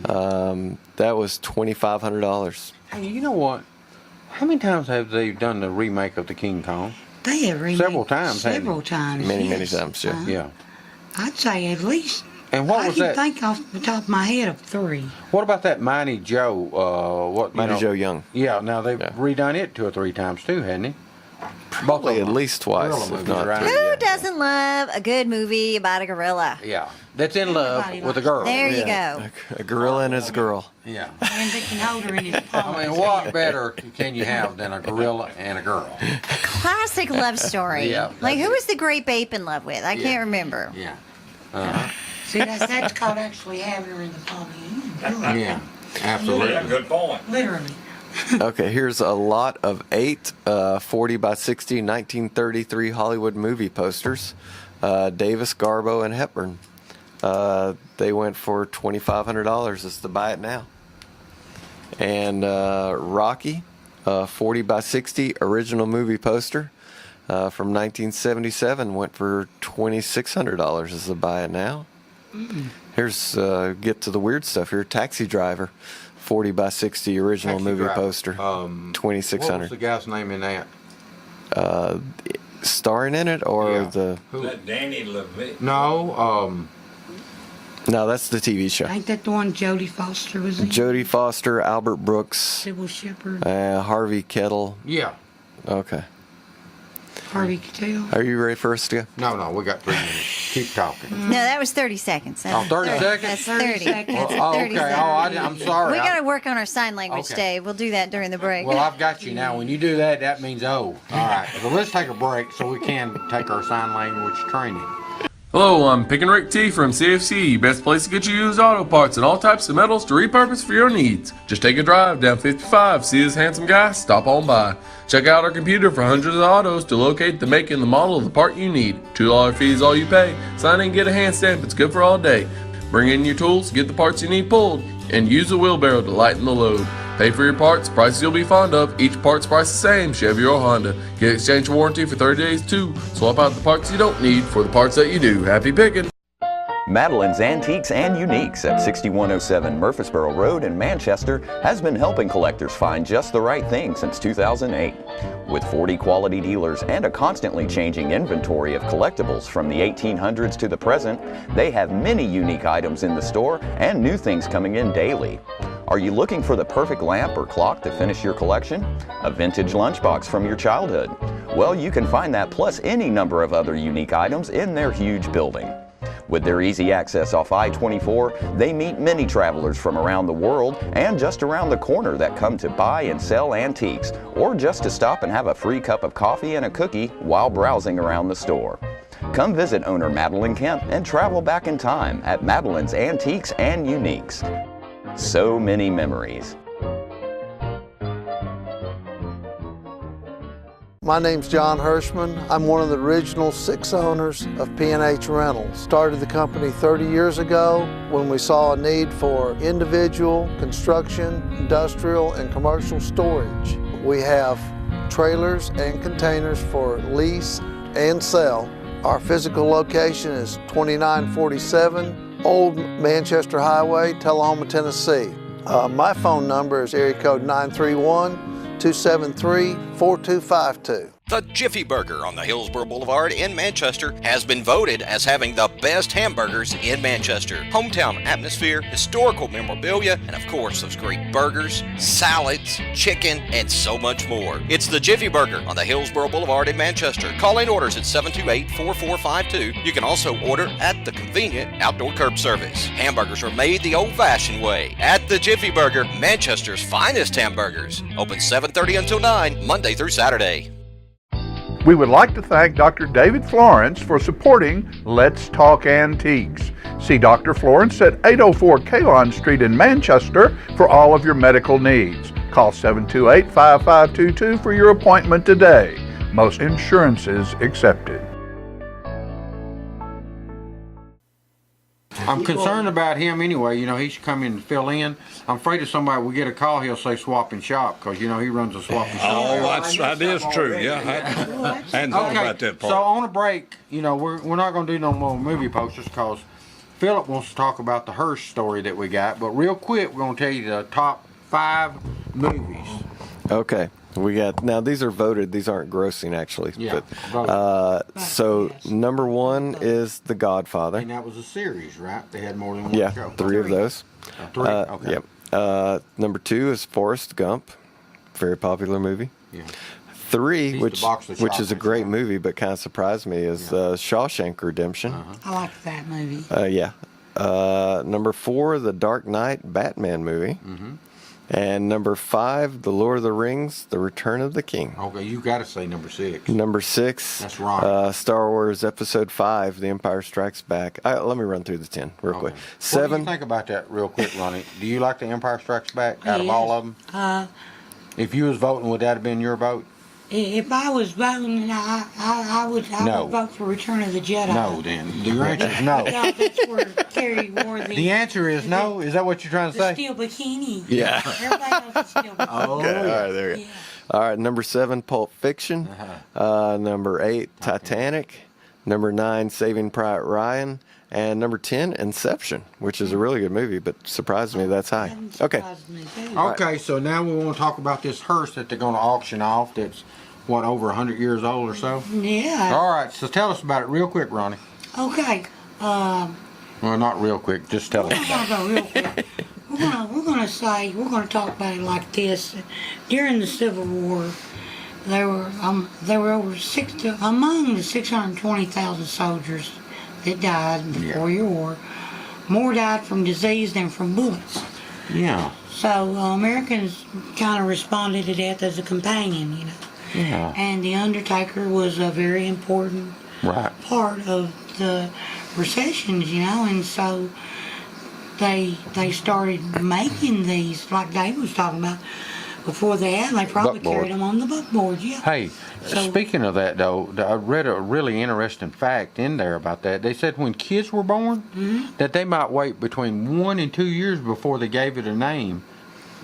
B: That was $2,500.
D: Hey, you know what? How many times have they done the remake of the King Kong?
C: They have remade
D: Several times, haven't
C: Several times.
B: Many
C: yes.
B: times, yeah.
D: Yeah.
C: I'd say at least.
D: And what
C: I
D: was
C: can
D: that?
C: think off the top of my head of 3.
D: What about that Mighty Joe?
B: Mighty Joe Young.
D: Yeah, now they've
B: Yeah.
D: redone it 2 or 3 times too, hadn't they?
B: Probably at least twice,
D: Gorilla
B: if
D: movies,
B: not
D: right?
B: three.
E: Who doesn't love a good movie about a gorilla?
D: Yeah, that's in love
C: Everybody
D: with a
C: likes
D: girl.
E: There you
B: Yeah.
E: go.
B: A gorilla and his girl.
D: Yeah.
C: And they can hold her in his palm.
D: I mean, what better can you have than a gorilla and a girl?
E: Classic love story.
D: Yeah,
E: Like,
D: that's
E: who
D: it.
E: was the great ape in love with? I
D: Yeah.
E: can't remember.
D: Yeah.
C: See, that's called actually having her in the palm of your hand.
D: Yeah.
F: Yeah,
D: Absolutely.
F: good point.
C: Literally.
B: Okay, here's a lot of 8 40 by 60 1933 Hollywood movie posters. Davis, Garbo, and Hepburn. They went for $2,500 is to buy it now. And Rocky, 40 by 60 original movie poster from 1977 went for $2,600 is to buy it now. Here's get to the weird stuff here. Taxi Driver, 40 by 60 original
D: Taxi
B: movie
D: Driver.
B: poster,
D: What was the
B: $2,600.
D: guy's name in that?
B: Starring in it or
D: Yeah.
B: the?
F: Is that Danny Levine?
D: No,
B: No, that's the TV show.
C: Ain't that the one Jodie Foster was in?
B: Jodie Foster, Albert Brooks,
C: Sybil Shepherd,
B: Harvey Kettle.
D: yeah.
B: Okay.
C: Harvey Keitel.
B: Are you ready for us to go?
D: No, we got 3 minutes. Keep talking.
E: No, that was 30 seconds.
D: Oh, 30 seconds?
E: That's
C: 30
E: 30.
C: seconds.
E: That's
D: Oh,
E: 30
D: okay.
E: seconds.
D: Oh, I'm sorry.
E: We got to work on our sign language,
D: Okay.
E: Dave. We'll do that during the break.
D: Well, I've got you now. When you do that, that means oh. All right. So let's take a break so we can take our sign language training.
G: Hello, I'm Pickin' Rick T from CFC, best place to get you used auto parts and all types of metals to repurpose for your needs. Just take a drive down 55, see this handsome guy, stop on by. Check out our computer for hundreds of autos to locate the make and the model of the part you need. $2 fee is all you pay. Sign in and get a hand stamp, it's good for all day. Bring in your tools, get the parts you need pulled, and use a wheelbarrow to lighten the load. Pay for your parts, prices you'll be fond of. Each part's price the same, Chevy or Honda. Get exchange warranty for 30 days too. Swap out the parts you don't need for the parts that you do. Happy picking!
H: Madeline's Antiques and Uniques at 6107 Murfreesboro Road in Manchester has been helping collectors find just the right thing since 2008. With 40 quality dealers and a constantly changing inventory of collectibles from the 1800s to the present, they have many unique items in the store and new things coming in daily. Are you looking for the perfect lamp or clock to finish your collection? A vintage lunchbox from your childhood? Well, you can find that plus any number of other unique items in their huge building. With their easy access off I-24, they meet many travelers from around the world and just around the corner that come to buy and sell antiques, or just to stop and have a free cup of coffee and a cookie while browsing around the store. Come visit owner Madeline Kemp and travel back in time at Madeline's Antiques and Uniques. So many memories.
I: My name's John Hirschman. I'm one of the original 6 owners of P&H Rentals. Started the company 30 years ago when we saw a need for individual, construction, industrial, and commercial storage. We have trailers and containers for lease and sell. Our physical location is 2947 Old Manchester Highway, Tullahoma, Tennessee. My phone number is area code 931-273-4252.
J: The Jiffy Burger on the Hillsborough Boulevard in Manchester has been voted as having the best hamburgers in Manchester. Hometown atmosphere, historical memorabilia, and of course those great burgers, salads, chicken, and so much more. It's the Jiffy Burger on the Hillsborough Boulevard in Manchester. Call in orders at 728-4452. You can also order at the convenient outdoor curb service. Hamburgers are made the old-fashioned way at the Jiffy Burger, Manchester's finest hamburgers. Open 7:30 until 9, Monday through Saturday.
K: We would like to thank Dr. David Florence for supporting Let's Talk Antiques. See Dr. Florence at 804 Kalon Street in Manchester for all of your medical needs. Call 728-5522 for your appointment today. Most insurances accepted.
D: I'm concerned about him anyway. You know, he should come in and fill in. I'm afraid if somebody will get a call, he'll say swap and shop, because, you know, he runs a swap and shop.
A: Oh, that is true. Yeah, I hadn't thought about that part.
D: So on a break, you know, we're not going to do no more movie posters because Philip wants to talk about the Hearst story that we got. But real quick, we're going to tell you the top 5 movies.
B: Okay. We got, now these are voted, these aren't grossing actually.
D: Yeah,
B: but, so number 1 is The Godfather.
D: And that was a series, right? They had more than one show.
B: Yeah, 3 of those.
D: 3, okay.
B: Yep. Number 2 is Forrest Gump, very popular movie.
D: Yeah.
B: 3, which is a great movie, but kind of surprised me, is Shawshank Redemption.
C: I like that movie.
B: Yeah. Number 4, The Dark Knight Batman movie.
D: Mm-hmm.
B: And number 5, The Lord of the Rings, The Return of the King.
D: Okay, you got to say number 6.
B: Number 6,
D: that's right.
B: Star Wars Episode 5, The Empire Strikes Back. Let me run through the 10 real quick. 7.
D: What do you think about that real quick, Ronnie? Do you like The Empire Strikes Back out of all of them? If you was voting, would that have been your vote?
C: If I was voting, I would vote for Return of the Jedi.
D: No, then. Your answer is no.
C: No, that's where Carrie wore
D: the answer is no? Is that what you're trying to say?
C: Steel bikini.
B: Yeah.
C: Everybody knows the steel bikini.
D: Oh,
B: Okay, all right, there we go. All right, number 7, Pulp Fiction. Number 8, Titanic. Number 9, Saving Private Ryan. And number 10, Inception, which is a really good movie, but surprised me that's high. Okay.
D: Okay, so now we want to talk about this hearse that they're going to auction off that's, what, over 100 years old or so?
C: Yeah.
D: All right, so tell us about it real quick, Ronnie.
C: Okay.
D: Well, not real quick, just tell us about it.
C: Real quick. We're gonna talk about it like this. During the Civil War, there were among the 620,000 soldiers that died in the 4-Year War. More died from disease than from bullets.
D: Yeah.
C: So Americans kind of responded to death as a companion, you know.
D: Yeah.
C: And the Undertaker was a very important part of the recessions, you know, and so they started making these, like Dave was talking about. Before that, they probably carried them on the buckboard, yeah.
D: Hey, speaking of that, though, I read a really interesting fact in there about that. They said when kids were born, that they might wait between 1 and 2 years before they gave it a name,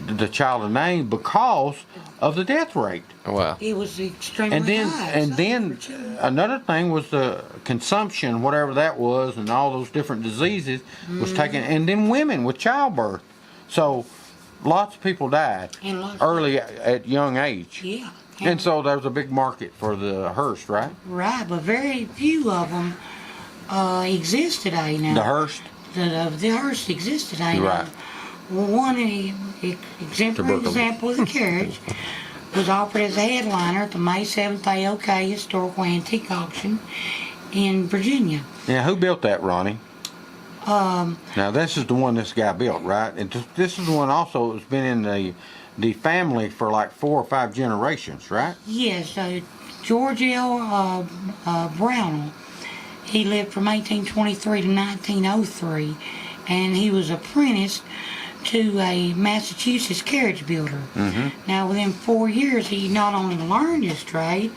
D: the child a name, because of the death rate.
B: Wow.
C: It was extremely high.
D: And then another thing was the consumption, whatever that was, and all those different diseases was taken, and then women with childbirth. So lots of people died early at young age.
C: Yeah.
D: And so there was a big market for the hearse, right?
C: Right, but very few of them exist today now.
D: The hearse?
C: The hearse exists today.
D: Right.
C: Well, one example of the carriage was offered as a headliner at the May 7th AOK Historical Antique Auction in Virginia.
D: Yeah, who built that, Ronnie? Now this is the one this guy built, right? And this is the one also that's been in the family for like 4 or 5 generations, right?
C: Yes, George L. Brownell. He lived from 1823 to 1903, and he was apprenticed to a Massachusetts carriage builder. Now within 4 years, he not only learned his trade,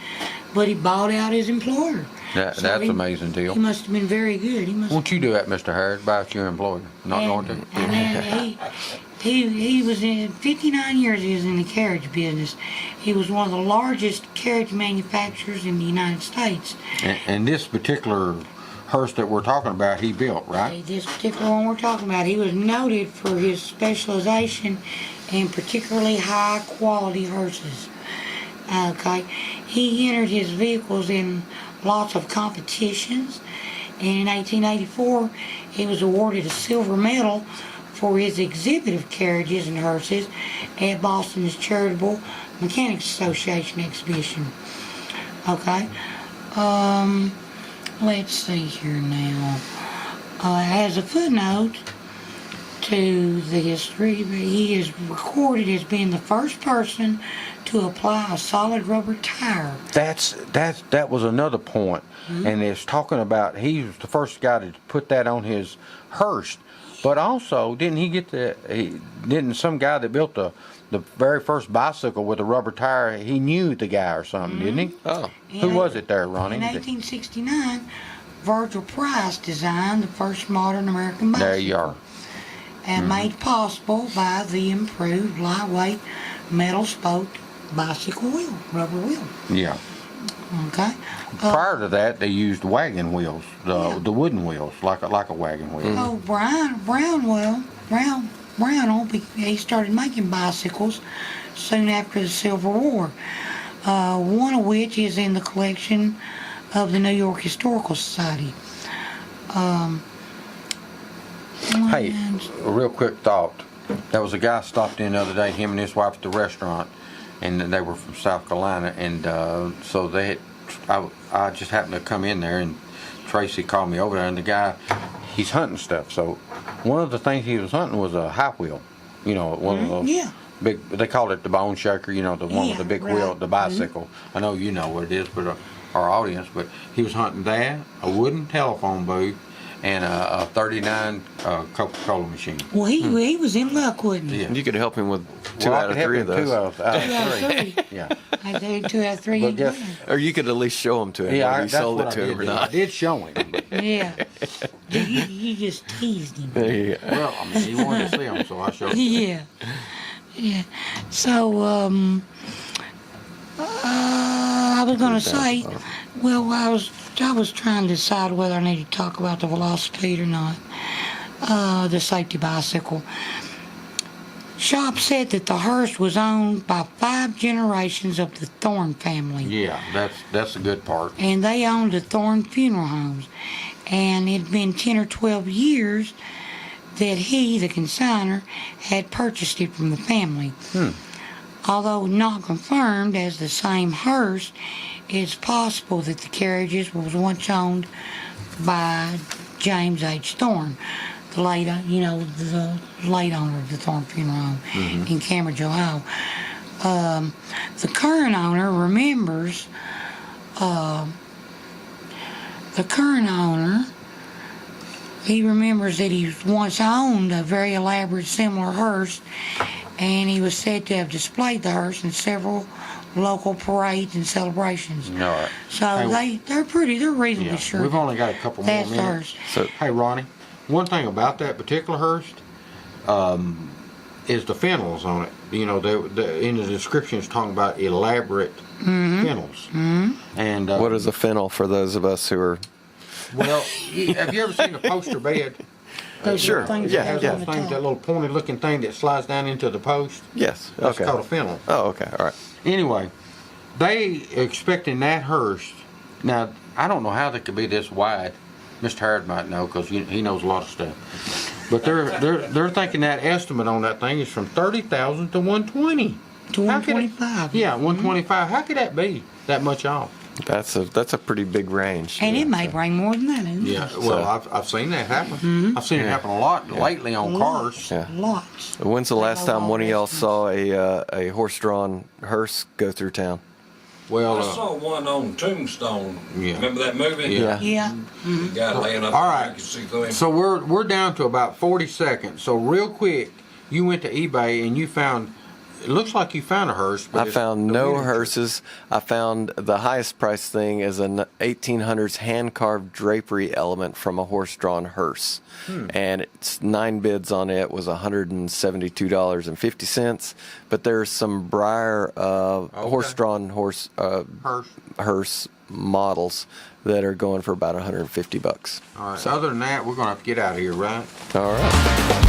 C: but he bought out his employer.
D: That's an amazing deal.
C: He must have been very good.
D: Won't you do that, Mr. Harris? Buy out your employer. Not going to?
C: And then he was in 59 years. He was in the carriage business. He was one of the largest carriage manufacturers in the United States.
D: And this particular hearse that we're talking about, he built, right?
C: This particular one we're talking about, he was noted for his specialization in particularly high quality hearses. Okay. He entered his vehicles in lots of competitions, and in 1884 he was awarded a silver medal for his exhibit of carriages and hearses at Boston's Charitable Mechanics Association exhibition. Okay. Let's see here now. As a footnote to the history, he is recorded as being the first person to apply a solid rubber tire.
D: That was another point. And it's talking about he was the first guy to put that on his hearse. But also, didn't some guy that built the very first bicycle with a rubber tire, he knew the guy or something, didn't he?
B: Oh.
D: Who was it there, Ronnie?
C: In 1869, Virgil Price designed the first modern American bicycle.
D: There you are.
C: And made possible by the improved lightweight metal spoke bicycle wheel, rubber wheel.
D: Yeah.
C: Okay.
D: Prior to that, they used wagon wheels, the wooden wheels, like a wagon wheel.
C: Oh, Brownell, he started making bicycles soon after the Civil War. One of which is in the collection of the New York Historical Society.
D: Hey, a real quick thought. There was a guy stopped in the other day, him and his wife at the restaurant, and they were from South Carolina, and so I just happened to come in there, and Tracy called me over there, and the guy, he's hunting stuff. So one of the things he was hunting was a high wheel, one of those big. They called it the bone shaker, the one with the big wheel, the bicycle. I know you know what it is, but our audience. But he was hunting that, a wooden telephone booth, and a 39 Coca-Cola machine.
C: Well, he was in luck, wasn't he?
D: Yeah.
B: You could help him with two out of three of those.
D: Two out of three. Yeah.
C: I did 2 out of 3.
D: But guess,
B: Or you could at least show them to him
D: yeah,
B: whether you
D: that's
B: sold
D: what
B: it to
D: I
B: him or
D: did.
B: not.
D: I did show him. But,
C: Yeah. You just teased him.
B: There you go.
D: well, I mean, he wanted to see him, so I showed him.
C: Yeah. Yeah. So, I was going to say, well, I was trying to decide whether I needed to talk about the Velocipede or not. The safety bicycle. Shop said that the hearse was owned by 5 generations of the Thorne family.
D: Yeah, that's a good part.
C: And they owned the Thorne Funeral Homes. And it had been 10 or 12 years that he, the consigner, had purchased it from the family. Although not confirmed as the same hearse, it's possible that the carriages was once owned by James H. Thorne, the late owner of the Thorne Funeral Home in Cambridge, Ohio. The current owner remembers. He remembers that he once owned a very elaborate similar hearse, and he was said to have displayed the hearse in several local parades and celebrations.
D: All right.
C: So they're reasonably sure.
D: We've only got a couple more
C: that's
D: minutes.
C: the hearse.
D: So, hey, Ronnie, one thing about that particular hearse is the fennels on it. In the description it's talking about elaborate fennels. And
B: What is a fennel for those of us who are...
D: well, have you ever seen a poster bed?
B: Sure.
C: Things
B: Yeah,
C: that
D: That
C: goes on the top.
D: little pointed looking thing that slides down into the post.
B: Yes.
D: That's
B: Okay.
D: called a fennel.
B: Oh, okay. All right.
D: Anyway, they expecting that hearse. Now, I don't know how they could be this wide. Mr. Harrod might know because he knows a lot of stuff. But they're thinking that estimate on that thing is from 30,000 to 120.
C: To
D: How could it-
C: 125.
D: Yeah, 125. How could that be that much off?
B: That's a pretty big range.
C: And
B: yeah,
C: it may
B: so.
C: bring more than that.
D: Yeah, well, I've seen that happen. I've seen it happen a lot lately on cars.
B: Yeah.
C: Lots.
B: When's the last time one of y'all saw a horse-drawn hearse go through town?
D: Well,
A: I saw one on Tombstone.
D: Yeah.
A: Remember that movie?
B: Yeah.
C: Yeah.
A: The guy laying up
D: all
A: there,
D: right.
A: you can see through him.
D: So we're down to about 40 seconds. So real quick, you went to eBay and you found. It looks like you found a hearse. But
B: I
D: it's
B: found
D: the
B: no
D: miniature.
B: hearses. I found the highest price thing is an 1800s hand-carved drapery element from a horse-drawn hearse. And it's 9 bids on it was $172.50. But there's some Breyer horse-drawn hearse models that are going for about $150.
D: All right. So other than that, we're gonna have to get out of here, right?
B: All right.